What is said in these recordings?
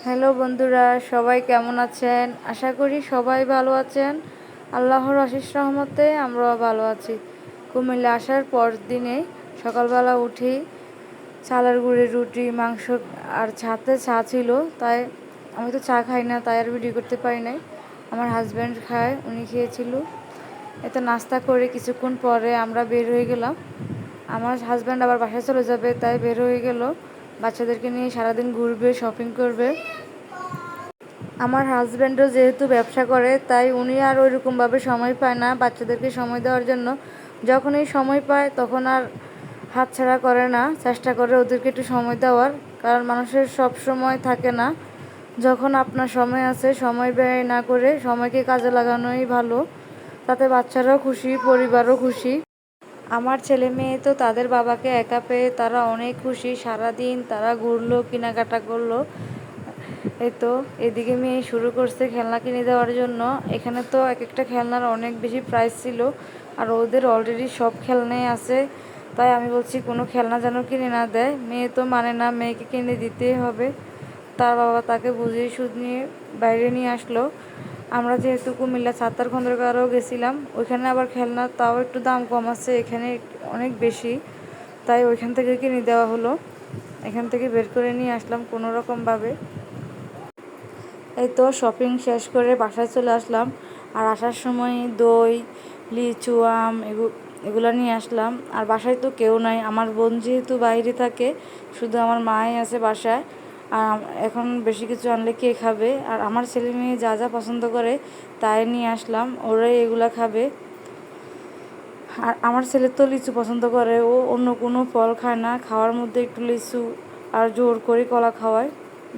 Hello বন্ধুরা, সবাই কেমন আছেন? আশা করি সবাই ভালো আছেন। আল্লাহর অশেষ রহমতে আমরাও ভালো আছি। কুমিল্লা আসার পর দিনে সকালবেলা উঠেই চালের গুঁড়ি, রুটি, মাংস আর সাথে চা ছিল। তাই আমি তো চা খাই না, তাই আর ভিডিও করতে পারি নাই। আমার হাজব্যান্ড খায়, উনি খেয়েছিল। এতে নাস্তা করে কিছুক্ষণ পরে আমরা বের হয়ে গেলাম। আমার হাজব্যান্ড আবার বাসায় চলে যাবে, তাই বের হয়ে গেল। বাচ্চাদেরকে নিয়ে সারাদিন ঘুরবে, শপিং করবে। আমার হাজব্যান্ডও যেহেতু ব্যবসা করে, তাই উনি আর ওইরকমভাবে সময় পায় না বাচ্চাদেরকে সময় দেওয়ার জন্য। যখনই সময় পায় তখন আর হাতছাড়া করে না, চেষ্টা করে ওদেরকে একটু সময় দেওয়ার। কারণ মানুষের সব সময় থাকে না। যখন আপনার সময় আছে, সময় ব্যয় না করে সময়কে কাজে লাগানোই ভালো। তাতে বাচ্চারাও খুশি, পরিবারও খুশি। আমার ছেলে মেয়ে তো তাদের বাবাকে একা পেয়ে তারা অনেক খুশি। সারাদিন তারা ঘুরলো, কেনাকাটা করলো। এই তো এদিকে মেয়ে শুরু করছে খেলনা কিনে দেওয়ার জন্য। এখানে তো এক একটা খেলনার অনেক বেশি প্রাইস ছিল, আর ওদের অলরেডি সব খেলনাই আছে। তাই আমি বলছি কোনো খেলনা যেন কিনে না দেয়। মেয়ে তো মানে না, মেয়েকে কিনে দিতেই হবে। তার বাবা তাকে বুঝিয়ে শুনিয়ে বাইরে নিয়ে আসলো। আমরা যেহেতু কুমিল্লা সাত্তার খন্দকারও গেছিলাম, ওইখানে আবার খেলনা তাও একটু দাম কম আছে, এখানে অনেক বেশি। তাই ওইখান থেকে কিনে দেওয়া হলো। এখান থেকে বের করে নিয়ে আসলাম কোনো রকমভাবে। এই তো শপিং শেষ করে বাসায় চলে আসলাম। আর আসার সময় দই, লিচু, আম এগুলো নিয়ে আসলাম। আর বাসায় তো কেউ নাই, আমার বোন যেহেতু বাইরে থাকে, শুধু আমার মাই আছে বাসায়। আর এখন বেশি কিছু আনলে কে খাবে? আর আমার ছেলে মেয়ে যা যা পছন্দ করে তাই নিয়ে আসলাম, ওরাই এগুলা খাবে। আর আমার ছেলে তো লিচু পছন্দ করে, ও অন্য কোনো ফল খায় না, খাওয়ার মধ্যে একটু লিচু আর জোর করে কলা খাওয়ায়।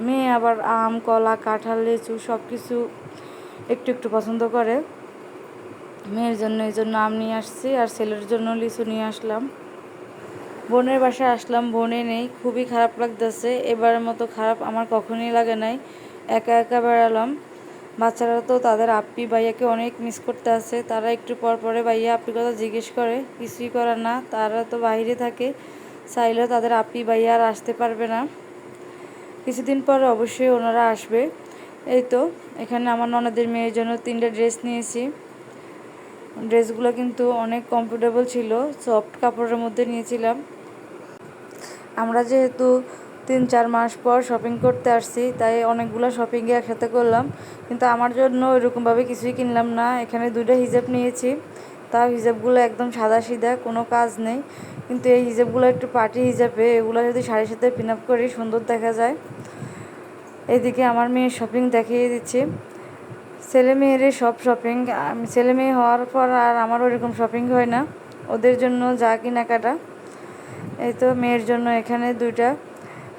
মেয়ে আবার আম, কলা, কাঁঠাল, লিচু সব কিছু একটু একটু পছন্দ করে। মেয়ের জন্য এই জন্য আম নিয়ে আসছি, আর ছেলের জন্য লিচু নিয়ে আসলাম। বোনের বাসায় আসলাম, বোনে নেই, খুবই খারাপ লাগতেছে। এবারের মতো খারাপ আমার কখনোই লাগে নাই। একা একা বেড়ালাম। বাচ্চারা তো তাদের আপ্পি ভাইয়াকে অনেক মিস করতে আছে। তারা একটু পর পরে ভাইয়া আপ্পির কথা জিজ্ঞেস করে, কিছুই করার না, তারা তো বাইরে থাকে। চাইলেও তাদের আপ্পি ভাইয়া আর আসতে পারবে না। কিছুদিন পরে অবশ্যই ওনারা আসবে। এই তো এখানে আমার ননদের মেয়ের জন্য 3টা ড্রেস নিয়েছি। ড্রেসগুলো কিন্তু অনেক কমফোর্টেবল ছিল, সফট কাপড়ের মধ্যে নিয়েছিলাম। আমরা যেহেতু 3-4 মাস পর শপিং করতে আসছি, তাই অনেকগুলো শপিংয়ে একসাথে করলাম। কিন্তু আমার জন্য ওইরকমভাবে কিছুই কিনলাম না। এখানে 2টা হিজাব নিয়েছি, তাও হিজাবগুলো একদম সাদা সিধা, কোনো কাজ নেই। কিন্তু এই হিজাবগুলো একটু পার্টি হিজাবে, এগুলো যদি শাড়ির সাথে পিন আপ করি সুন্দর দেখা যায়। এদিকে আমার মেয়ের শপিং দেখিয়ে দিচ্ছি। ছেলে মেয়েরই সব শপিং। আমি ছেলে মেয়ে হওয়ার পর আর আমার ওইরকম শপিং হয় না, ওদের জন্য যা কেনাকাটা। এই তো মেয়ের জন্য এখানে 2টা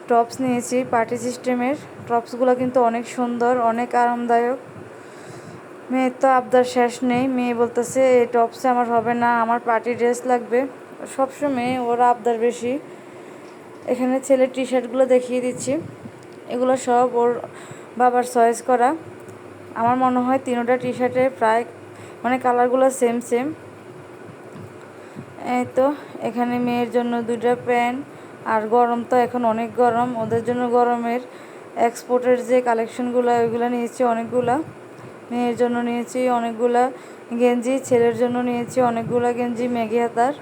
টপস নিয়েছি পার্টি সিস্টেমের। টপসগুলো কিন্তু অনেক সুন্দর, অনেক আরামদায়ক। মেয়ের তো আবদার শেষ নেই, মেয়ে বলতেছে এই টপসে আমার হবে না, আমার পার্টি ড্রেস লাগবে। সবসময় ওরা আবদার বেশি। এখানে ছেলের টি শার্টগুলো দেখিয়ে দিচ্ছি। এগুলো সব ওর বাবার চয়েস করা। আমার মনে হয় 3টা টি শার্টের প্রায় মানে কালারগুলো সেম সেম। এই তো এখানে মেয়ের জন্য 2টা প্যান্ট। আর গরম তো এখন অনেক গরম, ওদের জন্য গরমের এক্সপোর্টের যে কালেকশনগুলো ওইগুলো নিয়েছি অনেকগুলা। মেয়ের জন্য নিয়েছি অনেকগুলা গেঞ্জি, ছেলের জন্য নিয়েছি অনেকগুলা গেঞ্জি মেঘে হাতার।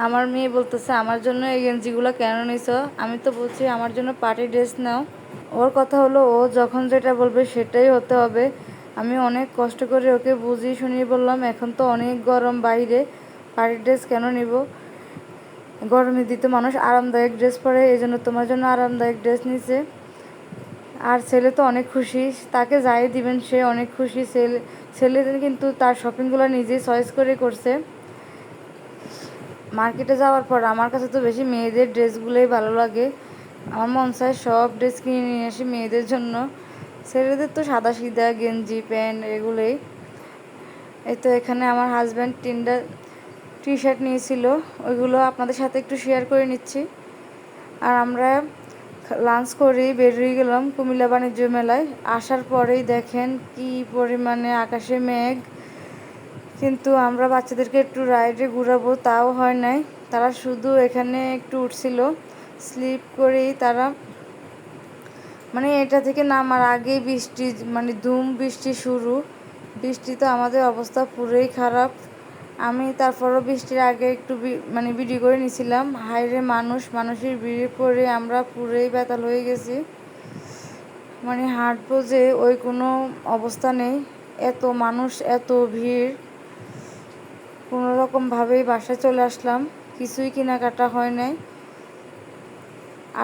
আমার মেয়ে বলতেছে আমার জন্য এই গেঞ্জিগুলো কেন নিছো? আমি তো বলছি আমার জন্য পার্টি ড্রেস নাও। ওর কথা হলো ও যখন যেটা বলবে সেটাই হতে হবে। আমি অনেক কষ্ট করে ওকে বুঝিয়ে শুনিয়ে বললাম এখন তো অনেক গরম বাইরে, পার্টি ড্রেস কেন নিব? গরমের দিতে মানুষ আরামদায়ক ড্রেস পরে, এই জন্য তোমার জন্য আরামদায়ক ড্রেস নিছে। আর ছেলে তো অনেক খুশি, তাকে যাই দিবেন সে অনেক খুশি। ছেলে কিন্তু তার শপিংগুলো নিজেই চয়েস করে করছে। মার্কেটে যাওয়ার পর আমার কাছে তো বেশি মেয়েদের ড্রেসগুলোই ভালো লাগে। আমার মন চায় সব ড্রেস কিনে নিয়ে আসি মেয়েদের জন্য। ছেলেদের তো সাদা সিধা গেঞ্জি প্যান্ট এগুলোই। এই তো এখানে আমার হাজব্যান্ড 3টা টি শার্ট নিয়েছিল, ওইগুলো আপনাদের সাথে একটু শেয়ার করে নিচ্ছি। আর আমরা লাঞ্চ করেই বের হয়ে গেলাম কুমিল্লা বাণিজ্য মেলায়। আসার পরেই দেখেন কি পরিমাণে আকাশে মেঘ। কিন্তু আমরা বাচ্চাদেরকে একটু রাইডে ঘুরাবো, তাও হয় নাই। তারা শুধু এখানে একটু উঠছিল, স্লিপ করেই তারা মানে এটা থেকে নামার আগেই বৃষ্টি, মানে ধুম বৃষ্টি শুরু। বৃষ্টিতে আমাদের অবস্থা পুরোই খারাপ। আমি তারপরও বৃষ্টির আগে একটু মানে ভিডিও করে নিয়েছিলাম। হাইরে মানুষের ভিড়ে পড়ে আমরা পুরোই বেতাল হয়ে গেছি। মানে হাঁটবো যে ওই কোনো অবস্থা নেই, এত মানুষ, এত ভিড়। কোনো রকমভাবেই বাসায় চলে আসলাম, কিছুই কেনাকাটা হয় নাই।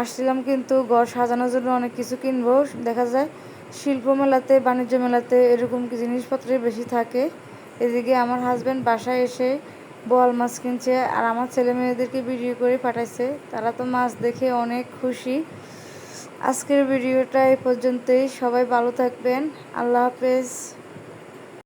আসছিলাম কিন্তু ঘর সাজানোর জন্য অনেক কিছু কিনবো। দেখা যায় শিল্প মেলাতে, বাণিজ্য মেলাতে এরকম কি জিনিসপত্রই বেশি থাকে। এদিকে আমার হাজব্যান্ড বাসায় এসে বোয়াল মাছ কিনছে, আর আমার ছেলে মেয়েদেরকে ভিডিও করে পাঠাইছে। তারা তো মাছ দেখে অনেক খুশি। আজকের ভিডিওটা এই পর্যন্তই। সবাই ভালো থাকবেন। আল্লাহ হাফেজ।